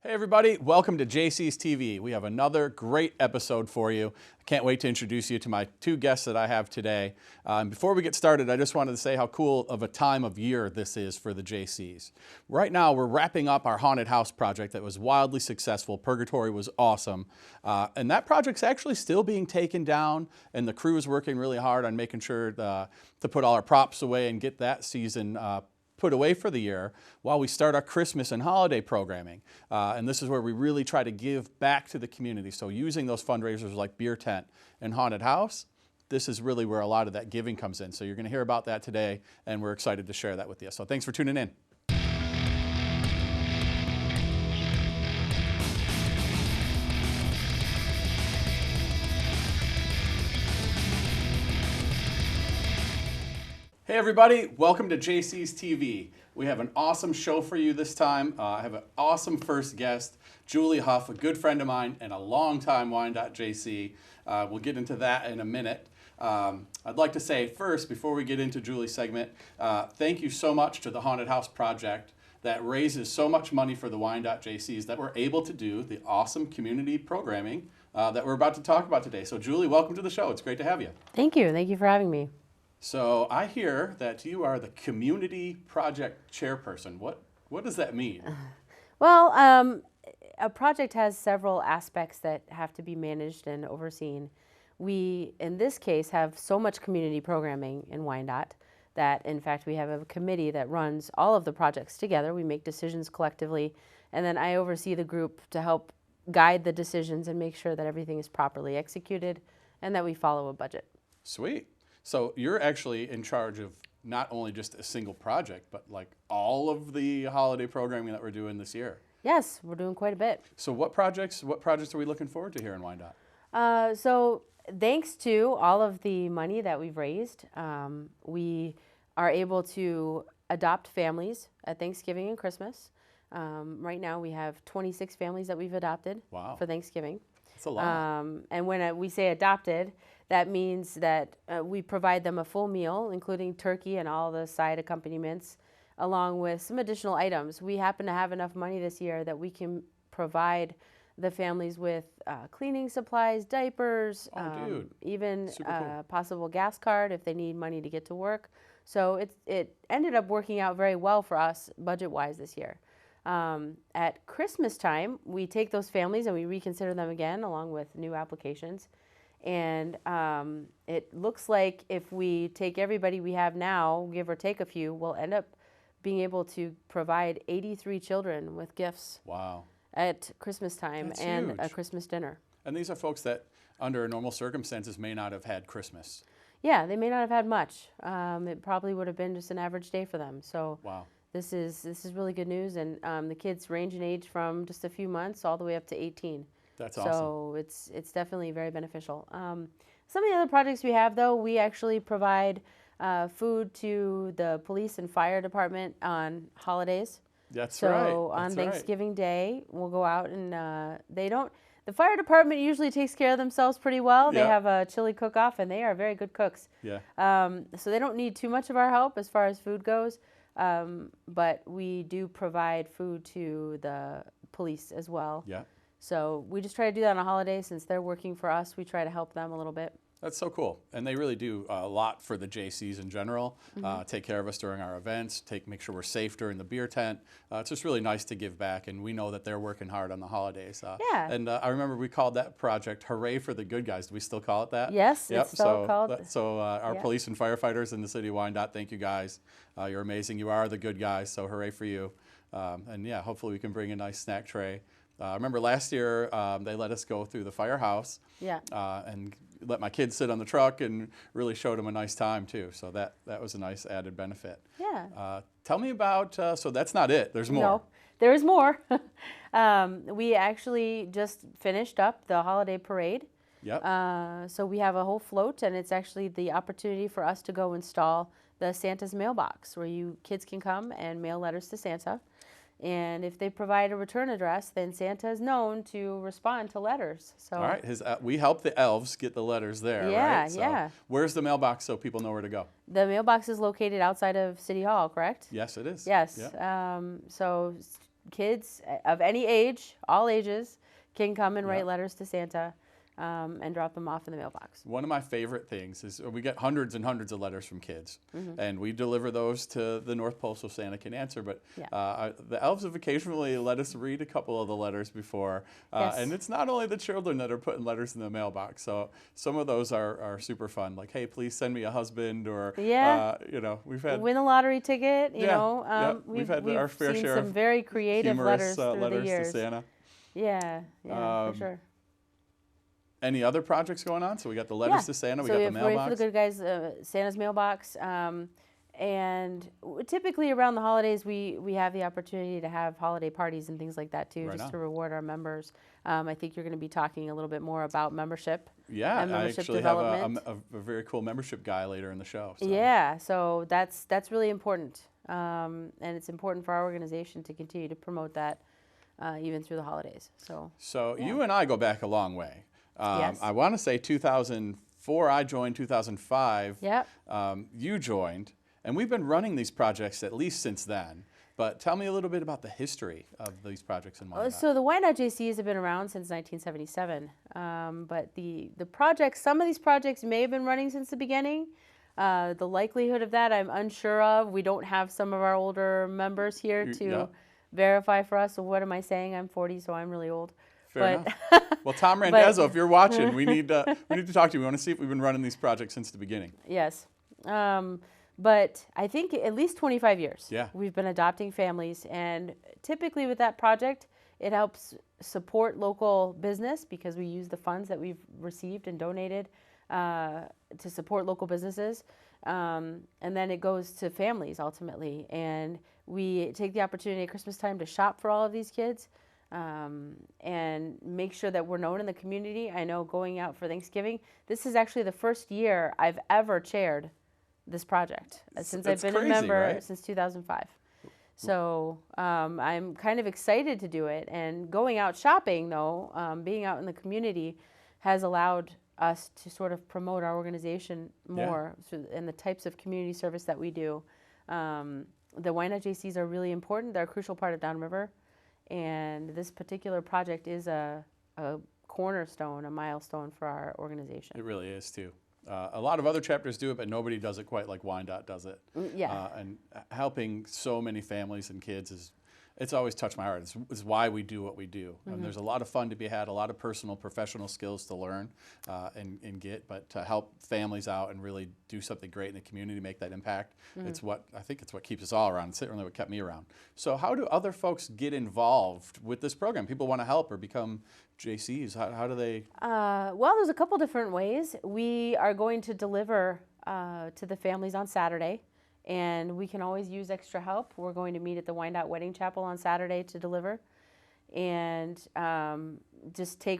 Hey everybody, welcome to Jaycees TV. We have another great episode for you. I can't wait to introduce you to my two guests that I have today. Before we get started, I just wanted to say how cool of a time of year this is for the Jaycees. Right now, we're wrapping up our haunted house project that was wildly successful. Purgatory was awesome. And that project's actually still being taken down, and the crew is working really hard on making sure to put all our props away and get that season put away for the year while we start our Christmas and holiday programming. And this is where we really try to give back to the community. So using those fundraisers like Beer Tent and Haunted House, this is really where a lot of that giving comes in. So you're gonna hear about that today, and we're excited to share that with you. So thanks for tuning in. Hey everybody, welcome to Jaycees TV. We have an awesome show for you this time. I have an awesome first guest, Julie Huff, a good friend of mine and a longtime Wyandotte Jaycee. We'll get into that in a minute. I'd like to say first, before we get into Julie's segment, thank you so much to the Haunted House Project that raises so much money for the Wyandotte Jaycees that we're able to do the awesome community programming that we're about to talk about today. So Julie, welcome to the show. It's great to have you. Thank you. Thank you for having me. So I hear that you are the community project chairperson. What does that mean? Well, a project has several aspects that have to be managed and overseen. We, in this case, have so much community programming in Wyandotte that, in fact, we have a committee that runs all of the projects together. We make decisions collectively, and then I oversee the group to help guide the decisions and make sure that everything is properly executed and that we follow a budget. Sweet. So you're actually in charge of not only just a single project, but like all of the holiday programming that we're doing this year. Yes, we're doing quite a bit. So what projects are we looking forward to here in Wyandotte? So thanks to all of the money that we've raised, we are able to adopt families at Thanksgiving and Christmas. Right now we have 26 families that we've adopted for Thanksgiving. That's a lot. And when we say adopted, that means that we provide them a full meal, including turkey and all the side accompaniments, along with some additional items. We happen to have enough money this year that we can provide the families with cleaning supplies, diapers, even a possible gas card if they need money to get to work. So it ended up working out very well for us budget-wise this year. At Christmas time, we take those families and we reconsider them again along with new applications. And it looks like if we take everybody we have now, give or take a few, we'll end up being able to provide 83 children with gifts at Christmas time. That's and huge. A Christmas dinner. And these are folks that under normal circumstances may not have had Christmas. Yeah, they may not have had much. It probably would have been just an average day for them. So this is really good news. And the kids range in age from just a few months all the way up to 18. That's awesome. So it's definitely very beneficial. Some of the other projects we have, though, we actually provide food to the police and fire department on holidays. That's right. So on Thanksgiving Day, we'll go out and the fire department usually takes care of themselves pretty well. They have a chili cook-off, and they are very good cooks. Yeah. So they don't need too much of our help as far as food goes, but we do provide food to the police as well. Yeah. So we just try to do that on a holiday. Since they're working for us, we try to help them a little bit. That's so cool. And they really do a lot for the Jaycees in general. Take care of us during our events, make sure we're safe during the beer tent. It's just really nice to give back, and we know that they're working hard on the holidays. And I remember we called that project Hooray for the Good Guys. Do we still call it that? Yes, it's still called. So our police and firefighters in the city of Wyandotte, thank you guys. You're amazing. You are the good guys, so hooray for you. And yeah, hopefully we can bring a nice snack tray. I remember last year they let us go through the firehouse and let my kids sit on the truck and really showed them a nice time too. So that was a nice added benefit. Yeah. Tell me about, so that's not it, there's more. No, there is more. We actually just finished up the holiday parade. Yep. So we have a whole float, and it's actually the opportunity for us to go install the Santa's mailbox where kids can come and mail letters to Santa. And if they provide a return address, then Santa is known to respond to letters. So all right, we help the elves get the letters there, right? So where's the mailbox so people know where to go? The mailbox is located outside of City Hall, correct? Yes, it is. Yes. Yep. So kids of any age, all ages, can come and Yeah. write letters to Santa and drop them off in the mailbox. One of my favorite things is we get hundreds and hundreds of letters from kids, and we deliver those to the North Pole so Santa can answer. But the elves have occasionally let us read a couple of the letters before, and it's not only the children that are putting letters in the mailbox. So some of those are super fun, like, hey, please send me a husband, or you know, we've had win a lottery ticket. You know, we've had our fair seen share some of very creative humorous letters through letters the years. to Santa. Yeah, for sure. Any other projects going on? So we got the letters to Santa, we got the mailbox. Ready for the Good Guys, Santa's mailbox. And typically around the holidays, we have the opportunity to have holiday parties and things like that too, just to reward our members. I think you're going to be talking a little bit more about membership. Yeah, and membership I actually development. have a very cool membership guy later in the show. So. Yeah, so that's really important. And it's important for our organization to continue to promote that even through the holidays. So you and I go back a long way. Yes. I want to say 2004, I joined, 2005, Yep. You joined, and we've been running these projects at least since then. But tell me a little bit about the history of these projects in Wyandotte. So the Wyandotte Jaycees have been around since 1977, but the projects, some of these projects may have been running since the beginning. The likelihood of that, I'm unsure of. We don't have some of our older members here to verify for us. So what am I saying? I'm 40, so I'm really old. Fair enough. Well, Tom Randazzo, if you're watching, we need to talk to you. We want to see if we've been running these projects since the beginning. Yes. But I think at least 25 years we've been adopting families. And typically with that project, it helps support local business because we use the funds that we've received and donated to support local businesses. And then it goes to families ultimately. And we take the opportunity at Christmas time to shop for all of these kids. And make sure that we're known in the community. I know going out for Thanksgiving, this is actually the first year I've ever chaired this project since I've been a member since 2005. So I'm kind of excited to do it. And going out shopping, though, being out in the community has allowed us to sort of promote our organization more and the types of community service that we do. The Wyandotte Jaycees are really important. They're a crucial part of Downriver. And this particular project is a cornerstone, a milestone for our organization. It really is, too. A lot of other chapters do it, but nobody does it quite like Wyandotte does it. And helping so many families and kids it's always touched my heart. It's why we do what we do. And there's a lot of fun to be had, a lot of personal, professional skills to learn and get, but to help families out and really do something great in the community, make that impact. I think it's what keeps us all around. It's certainly what kept me around. So how do other folks get involved with this program? People want to help or become Jaycees. How do they? Well, there's a couple different ways. We are going to deliver to the families on Saturday. And we can always use extra help. We're going to meet at the Wyandotte Wedding Chapel on Saturday to deliver. And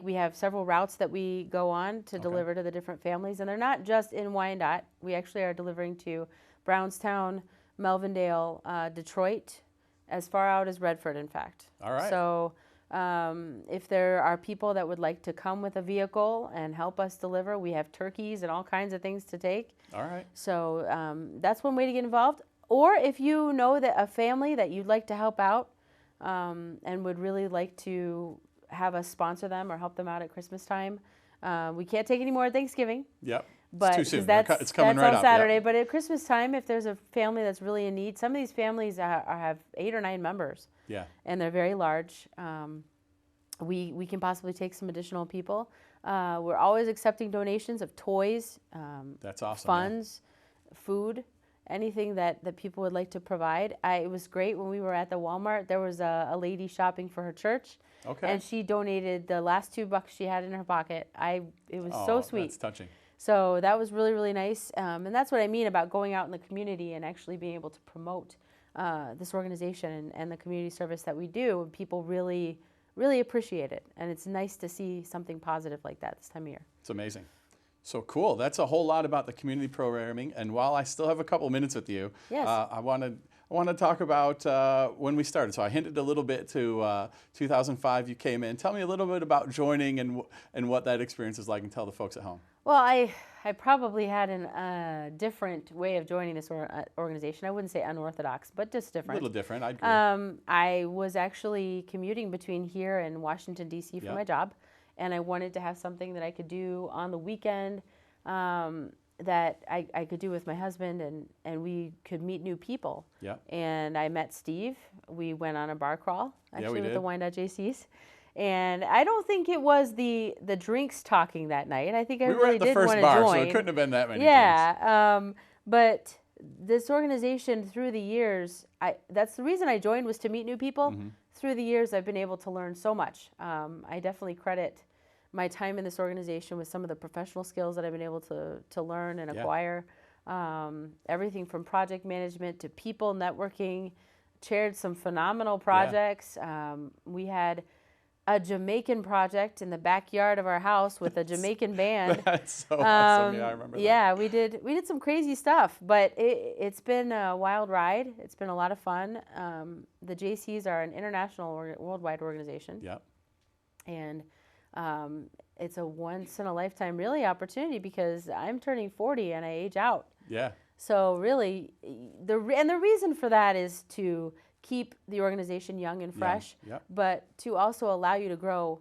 we have several routes that we go on to deliver to the different families. And they're not just in Wyandotte. We actually are delivering to Brownstown, Melvindale, Detroit, as far out as Redford, in fact. All right. So if there are people that would like to come with a vehicle and help us deliver, we have turkeys and all kinds of things to take. All right. So that's one way to get involved. Or if you know that a family that you'd like to help out and would really like to have us sponsor them or help them out at Christmas time, we can't take any more at Thanksgiving. Yep. But it's too soon. It's coming right on up. Saturday. Yep. But at Christmas time, if there's a family that's really in need, some of these families have 8 or 9 members. Yeah. And they're very large. We can possibly take some additional people. We're always accepting donations of toys, That's awesome. funds, food, anything that people would like to provide. It was great when we were at the Walmart. There was a lady shopping for her church. Okay. And she donated the last $2 she had in her pocket. It was so sweet. That's touching. So that was really, really nice. And that's what I mean about going out in the community and actually being able to promote this organization and the community service that we do. And people really, really appreciate it. And it's nice to see something positive like that this time of year. It's amazing. So cool. That's a whole lot about the community programming. And while I still have a couple minutes with you, yes. I want to talk about when we started. So I hinted a little bit to 2005 you came in. Tell me a little bit about joining and what that experience is like, and tell the folks at home. Well, I probably had a different way of joining this organization. I wouldn't say unorthodox, but just different. A little different, I'd agree. I was actually commuting between here and Washington, D.C. for my job, and I wanted to have something that I could do on the weekend that I could do with my husband, and we could meet new people. Yeah. And I met Steve. We went on a bar crawl, actually, with did. the Wyandotte Jaycees. And I don't think it was the drinks talking that night. I think I really did want to join. We were at the first bar, so it couldn't have been that many drinks. Yeah, but this organization through the years, that's the reason I joined, was to meet new people. Through the years, I've been able to learn so much. I definitely credit my time in this organization with some of the professional skills that I've been able to learn and acquire. Everything from project management to people networking, chaired some phenomenal projects. We had a Jamaican project in the backyard of our house with a Jamaican band. That's so awesome. Yeah, I remember that. Yeah, we did some crazy stuff, but it's been a wild ride. It's been a lot of fun. The Jaycees are an international worldwide organization. Yep. And it's a once-in-a-lifetime really opportunity, because I'm turning 40 and I age out. Yeah. So really, the reason for that is to keep the organization young and fresh, but to also allow you to grow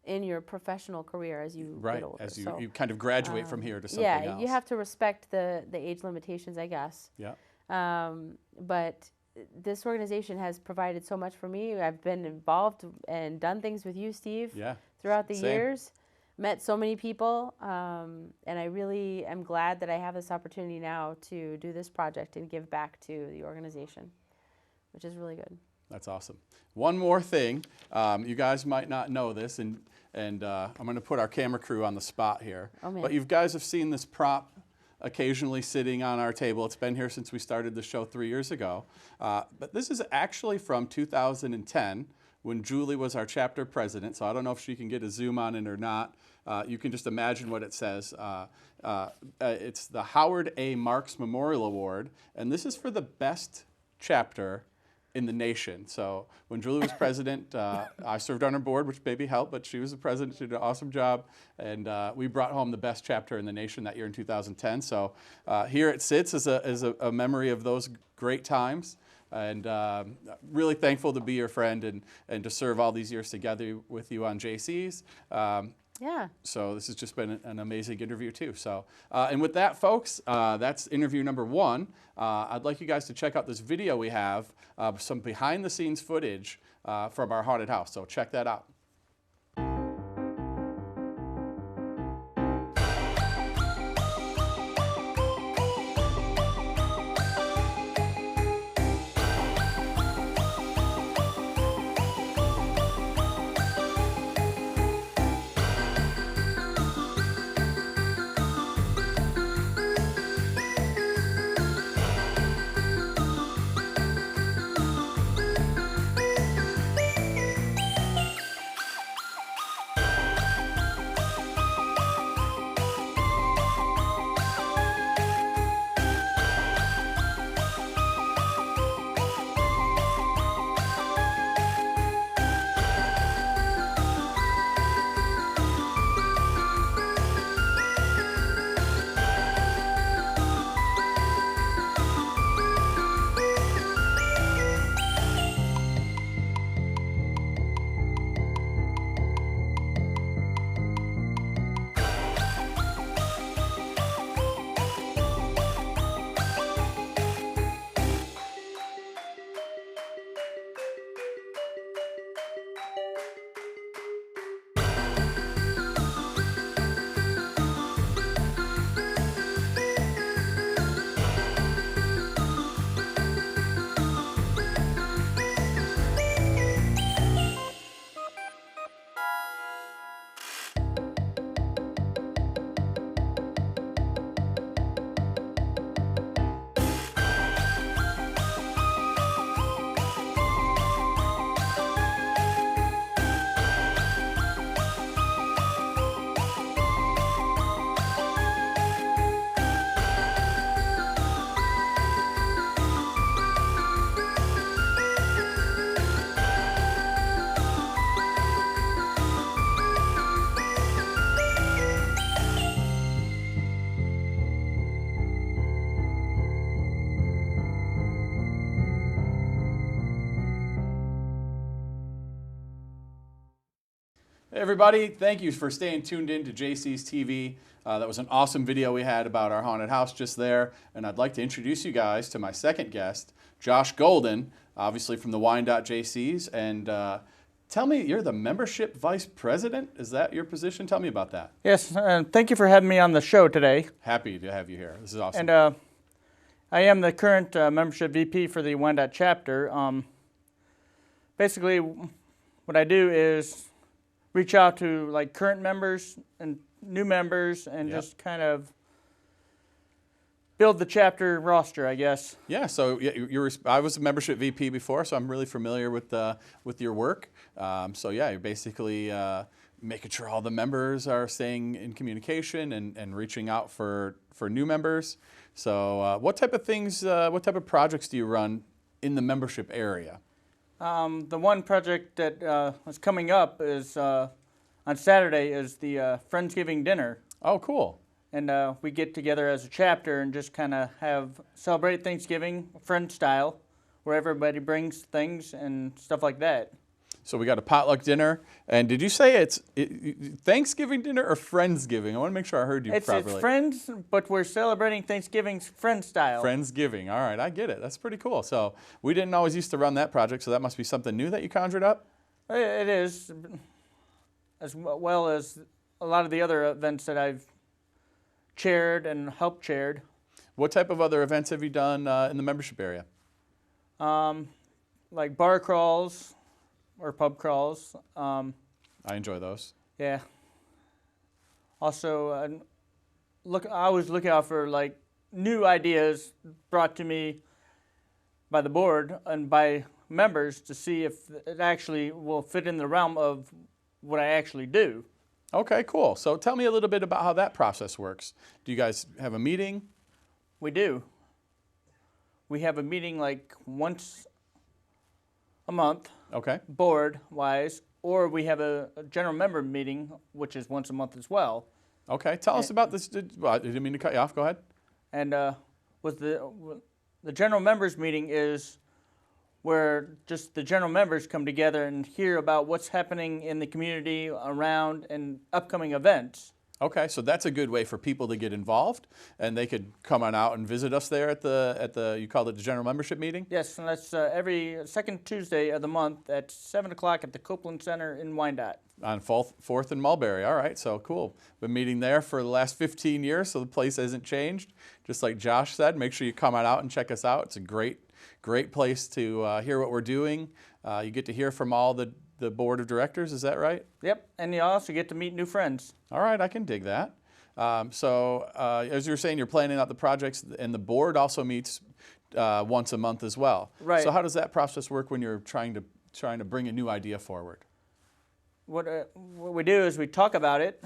in your professional career as you get older. As you kind of graduate from here to something else. Yeah, you have to respect the age limitations, I guess. Yeah. But this organization has provided so much for me. I've been involved and done things with you, Steve, throughout the years. Met so many people, and I really am glad that I have this opportunity now to do this project and give back to the organization, which is really good. That's awesome. One more thing, you guys might not know this, and I'm going to put our camera crew on the spot here. Oh, man. But you guys have seen this prop occasionally sitting on our table. It's been here since we started the show 3 years ago. But this is actually from 2010, when Julie was our chapter president. So I don't know if she can get a zoom on it or not. You can just imagine what it says. It's the Howard A. Marks Memorial Award, and this is for the best chapter in the nation. So when Julie was president, I served on her board, which maybe helped, but she was the president. She did an awesome job, and we brought home the best chapter in the nation that year in 2010. So here it sits as a memory of those great times, and really thankful to be your friend and to serve all these years together with you on Jaycees. Yeah. So this has just been an amazing interview too. So, and with that, folks, that's interview number 1. I'd like you guys to check out this video we have, some behind the scenes footage from our haunted house. So check that out. Hey everybody, thank you for staying tuned in to Jaycees TV. That was an awesome video we had about our haunted house just there. And I'd like to introduce you guys to my second guest, Josh Golden, obviously from the Wyandotte Jaycees. And tell me, you're the membership vice president? Is that your position? Tell me about that. Yes, thank you for having me on the show today. Happy to have you here. This is awesome. And I am the current membership VP for the Wyandotte chapter. Basically, what I do is reach out to like current members and new members and just kind of build the chapter roster, I guess. Yeah, so I was a membership VP before, so I'm really familiar with your work. So yeah, you're basically making sure all the members are staying in communication and reaching out for new members. So what type of things, what type of projects do you run in the membership area? The one project that is coming up is on Saturday is the Friendsgiving dinner. Oh, cool. And we get together as a chapter and just kind of celebrate Thanksgiving friend style, where everybody brings things and stuff like that. So we got a potluck dinner, and did you say it's Thanksgiving dinner or Friendsgiving? I want to make sure I heard you properly. It's friends, but we're celebrating Thanksgiving's friend style. Friendsgiving. All right, I get it. That's pretty cool. So we didn't always used to run that project, so that must be something new that you conjured up? It is, as well as a lot of the other events that I've chaired and helped chaired. What type of other events have you done in the membership area? Like bar crawls or pub crawls. I enjoy those. Yeah. Also, I always look out for like new ideas brought to me by the board and by members to see if it actually will fit in the realm of what I actually do. Okay, cool. So tell me a little bit about how that process works. Do you guys have a meeting? We do. We have a meeting like once a month. Okay. Board-wise, or we have a general member meeting, which is once a month as well. Okay. Tell us about this. I didn't mean to cut you off. Go ahead. And with the general members meeting is where just the general members come together and hear about what's happening in the community around and upcoming events. Okay, so that's a good way for people to get involved, and they could come on out and visit us there at the you called it the general membership meeting? Yes, and that's every second Tuesday of the month at 7 o'clock at the Copeland Center in Wyandotte. On 4th and Mulberry. All right, so cool. Been meeting there for the last 15 years, so the place hasn't changed. Just like Josh said, make sure you come on out and check us out. It's a great place to hear what we're doing. You get to hear from all the board of directors, is that right? Yep, and you also get to meet new friends. All right, I can dig that. So as you were saying, you're planning out the projects, and the board also meets once a month as well. Right. So how does that process work when you're trying to bring a new idea forward? What we do is we talk about it,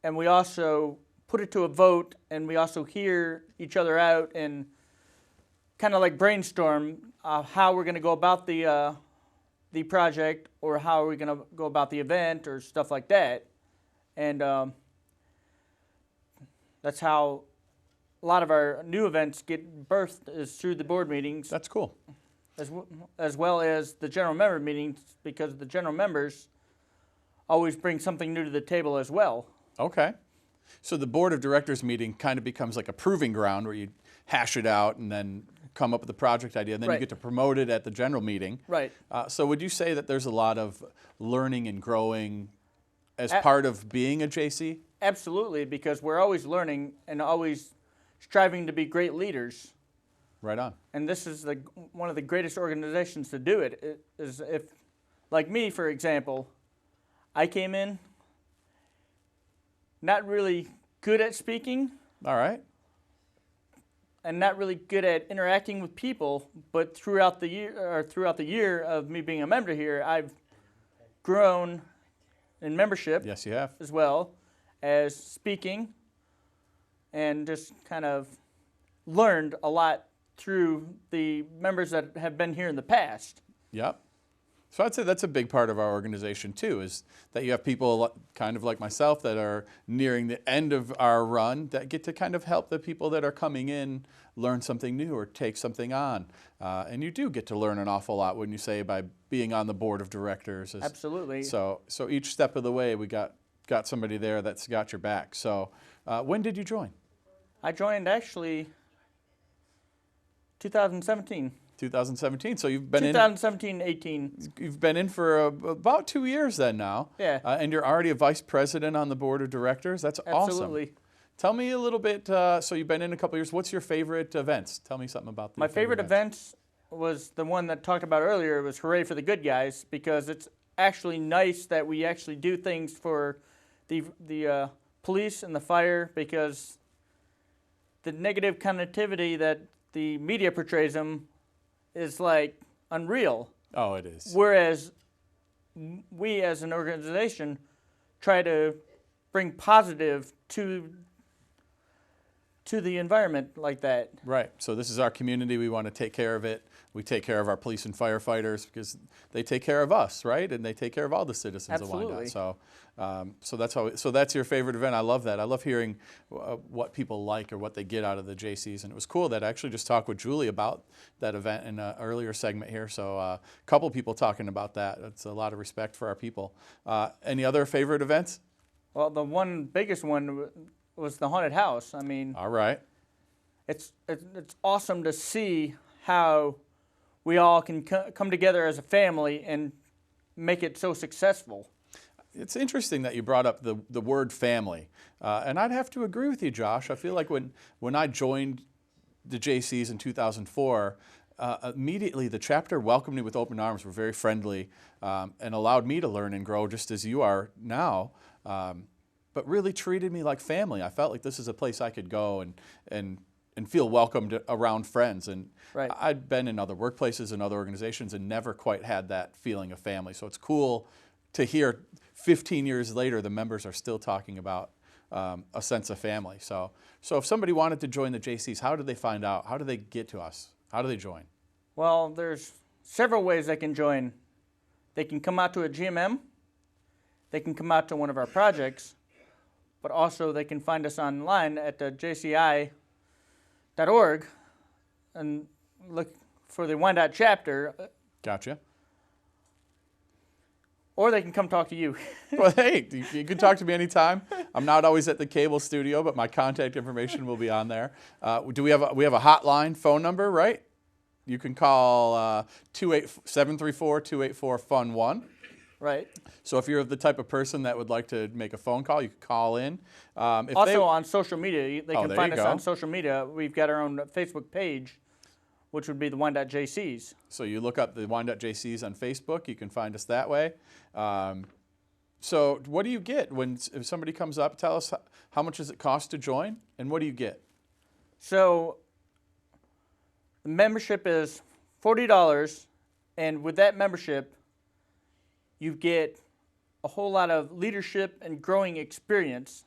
and we also put it to a vote, and we also hear each other out and kind of like brainstorm how we're going to go about the project, or how are we going to go about the event, or stuff like that. And that's how a lot of our new events get birthed, is through the board meetings. That's cool. As well as the general member meetings, because the general members always bring something new to the table as well. Okay. So the board of directors meeting kind of becomes like a proving ground where you hash it out and then come up with a project idea, and then you get to promote it at the general meeting. Right. So would you say that there's a lot of learning and growing as part of being a JC? Absolutely, because we're always learning and always striving to be great leaders. Right on. And this is one of the greatest organizations to do it. It is if, like me, for example, I came in not really good at speaking. All right. And not really good at interacting with people, but throughout the year of me being a member here, I've grown in membership. Yes, you have. As well as speaking, and just kind of learned a lot through the members that have been here in the past. Yep. So I'd say that's a big part of our organization too, is that you have people kind of like myself that are nearing the end of our run that get to kind of help the people that are coming in learn something new or take something on. And you do get to learn an awful lot, wouldn't you say, by being on the board of directors. Absolutely. So each step of the way, we got somebody there that's got your back. So when did you join? I joined actually 2017. 2017. So you've been 2017-18. You've been in for about 2 years then now. Yeah. And you're already a vice president on the board of directors. That's Absolutely. awesome. Tell me a little bit. So you've been in a couple of years. What's your favorite events? Tell me something about My favorite events was the one that talked about earlier. It was Hooray for the Good Guys, because it's actually nice that we actually do things for the police and the fire, because the negative connotivity that the media portrays them is like unreal. Oh, it is. Whereas we as an organization try to bring positive to the environment like that. Right. So this is our community. We want to take care of it. We take care of our police and firefighters because they take care of us, right? And they take care of all the citizens Absolutely. of Wyandotte. So that's how. So that's your favorite event. I love that. I love hearing what people like or what they get out of the Jaycees. And it was cool that I actually just talked with Julie about that event in an earlier segment here. So a couple people talking about that. That's a lot of respect for our people. Any other favorite events? Well, the biggest one was the haunted house. I mean, All right. it's awesome to see how we all can come together as a family and make it so successful. It's interesting that you brought up the word family. And I'd have to agree with you, Josh. I feel like when I joined the Jaycees in 2004, immediately the chapter welcomed me with open arms, were very friendly, and allowed me to learn and grow just as you are now. But really treated me like family. I felt like this is a place I could go and feel welcomed around friends. And Right. I'd been in other workplaces and other organizations and never quite had that feeling of family. So it's cool to hear 15 years later the members are still talking about a sense of family. So if somebody wanted to join the Jaycees, how do they find out? How do they get to us? How do they join? Well, there's several ways they can join. They can come out to a GMM. They can come out to one of our projects. But also they can find us online at the jci.org and look for the Wyandotte chapter. Gotcha. Or they can come talk to you. Well, hey, you can talk to me anytime. I'm not always at the cable studio, but my contact information will be on there. We have a hotline phone number, right? You can call 734-284-FUN1. Right. So if you're the type of person that would like to make a phone call, you can call in. Also on social media, they can there find you us go. on social media. We've got our own Facebook page, which would be the Wyandotte Jaycees. So you look up the Wyandotte Jaycees on Facebook. You can find us that way. So what do you get if somebody comes up? Tell us how much does it cost to join, and what do you get? So the membership is $40, and with that membership, you get a whole lot of leadership and growing experience.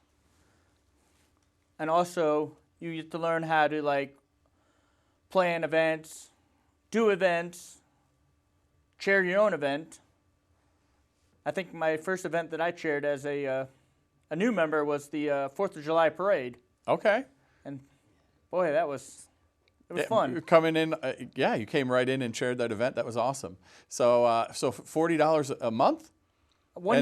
And also, you get to learn how to plan events, do events, chair your own event. I think my first event that I chaired as a new member was the 4th of July parade. Okay. And boy, it was fun. You're coming in, you came right in and chaired that event. That was awesome. So $40 a month? For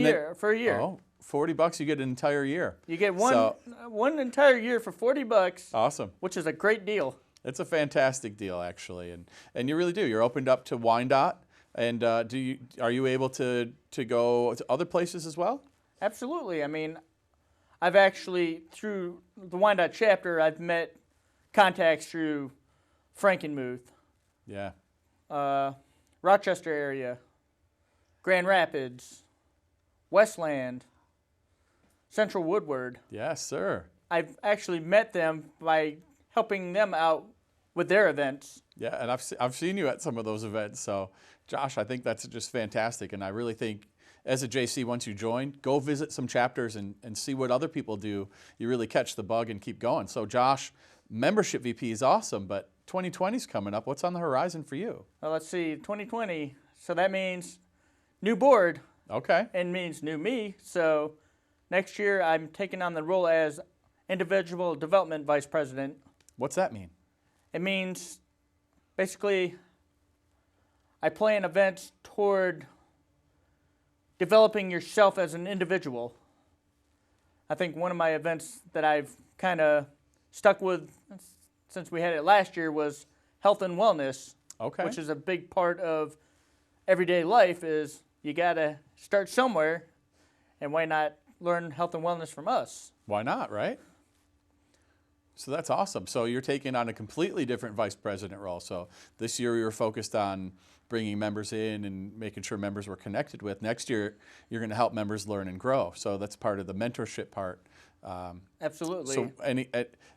a year. Oh, $40, you get an entire year. You get one entire year for $40. Awesome. Which is a great deal. It's a fantastic deal, actually, and you really do. You're opened up to Wyandotte, and are you able to go to other places as well? Absolutely. I mean, I've actually, through the Wyandotte chapter, I've met contacts through Frankenmuth, Yeah. Rochester area, Grand Rapids, Westland, Central Woodward. Yes, sir. I've actually met them by helping them out with their events. Yeah, and I've seen you at some of those events. So, Josh, I think that's just fantastic, and I really think as a JC, once you join, go visit some chapters and see what other people do. You really catch the bug and keep going. So, Josh, membership VP is awesome, but 2020 is coming up. What's on the horizon for you? Well, let's see, 2020. So that means new board Okay. and means new me. So next year I'm taking on the role as individual development vice president. What's that mean? It means basically I plan events toward developing yourself as an individual. I think one of my events that I've kind of stuck with since we had it last year was health and wellness, Okay. which is a big part of everyday life. Is you got to start somewhere, and why not learn health and wellness from us? Why not, right? So that's awesome. So you're taking on a completely different vice president role. So this year you were focused on bringing members in and making sure members were connected with. Next year you're going to help members learn and grow. So that's part of the mentorship part. Absolutely. So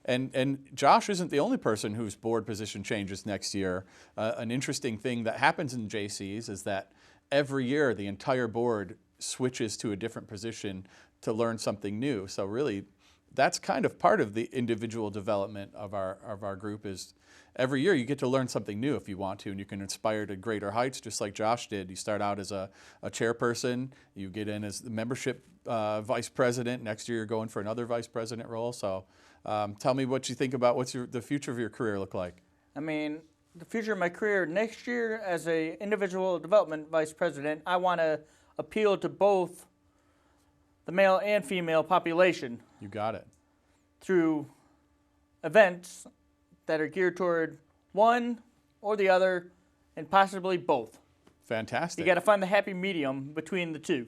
and Josh isn't the only person whose board position changes next year. An interesting thing that happens in Jaycees is that every year the entire board switches to a different position to learn something new. So really, that's kind of part of the individual development of our group. Is every year you get to learn something new if you want to, and you can inspire to greater heights, just like Josh did. You start out as a chairperson, you get in as the membership vice president. Next year you're going for another vice president role. So tell me what you think about what's the future of your career look like. I mean, the future of my career next year as a individual development vice president, I want to appeal to both the male and female population You got it. through events that are geared toward one or the other and possibly both. Fantastic. You got to find the happy medium between the two.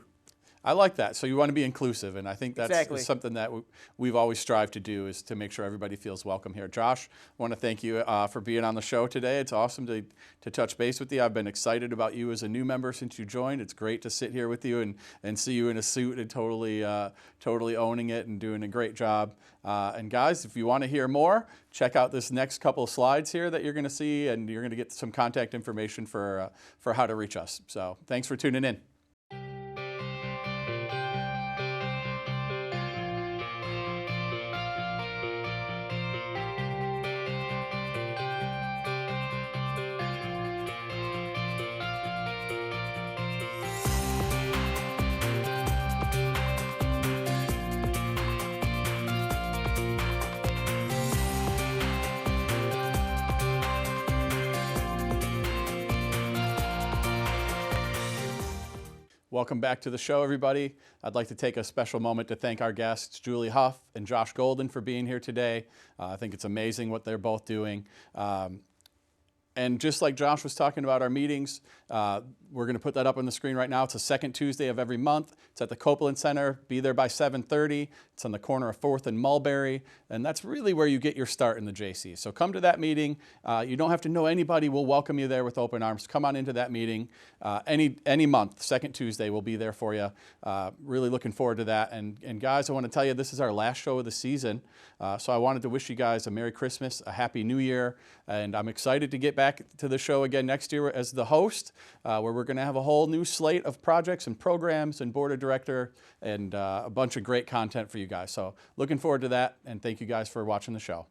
I like that. So you want to be inclusive, and I think that's Exactly. something that we've always strived to do, is to make sure everybody feels welcome here. Josh, I want to thank you for being on the show today. It's awesome to touch base with you. I've been excited about you as a new member since you joined. It's great to sit here with you and see you in a suit and totally owning it and doing a great job. And guys, if you want to hear more, check out this next couple of slides here that you're going to see, and you're going to get some contact information for how to reach us. So thanks for tuning in. Welcome back to the show, everybody. I'd like to take a special moment to thank our guests, Julie Huff and Josh Golden, for being here today. I think it's amazing what they're both doing. And just like Josh was talking about our meetings, we're going to put that up on the screen right now. It's the second Tuesday of every month. It's at the Copeland Center. Be there by 7:30. It's on the corner of 4th and Mulberry. And that's really where you get your start in the Jaycees. So come to that meeting. You don't have to know anybody. We'll welcome you there with open arms. Come on into that meeting. Any month, second Tuesday, we'll be there for you. Really looking forward to that. And guys, I want to tell you, this is our last show of the season. So I wanted to wish you guys a Merry Christmas, a Happy New Year. And I'm excited to get back to the show again next year as the host, where we're going to have a whole new slate of projects and programs and board of director and a bunch of great content for you guys. So looking forward to that, and thank you guys for watching the show.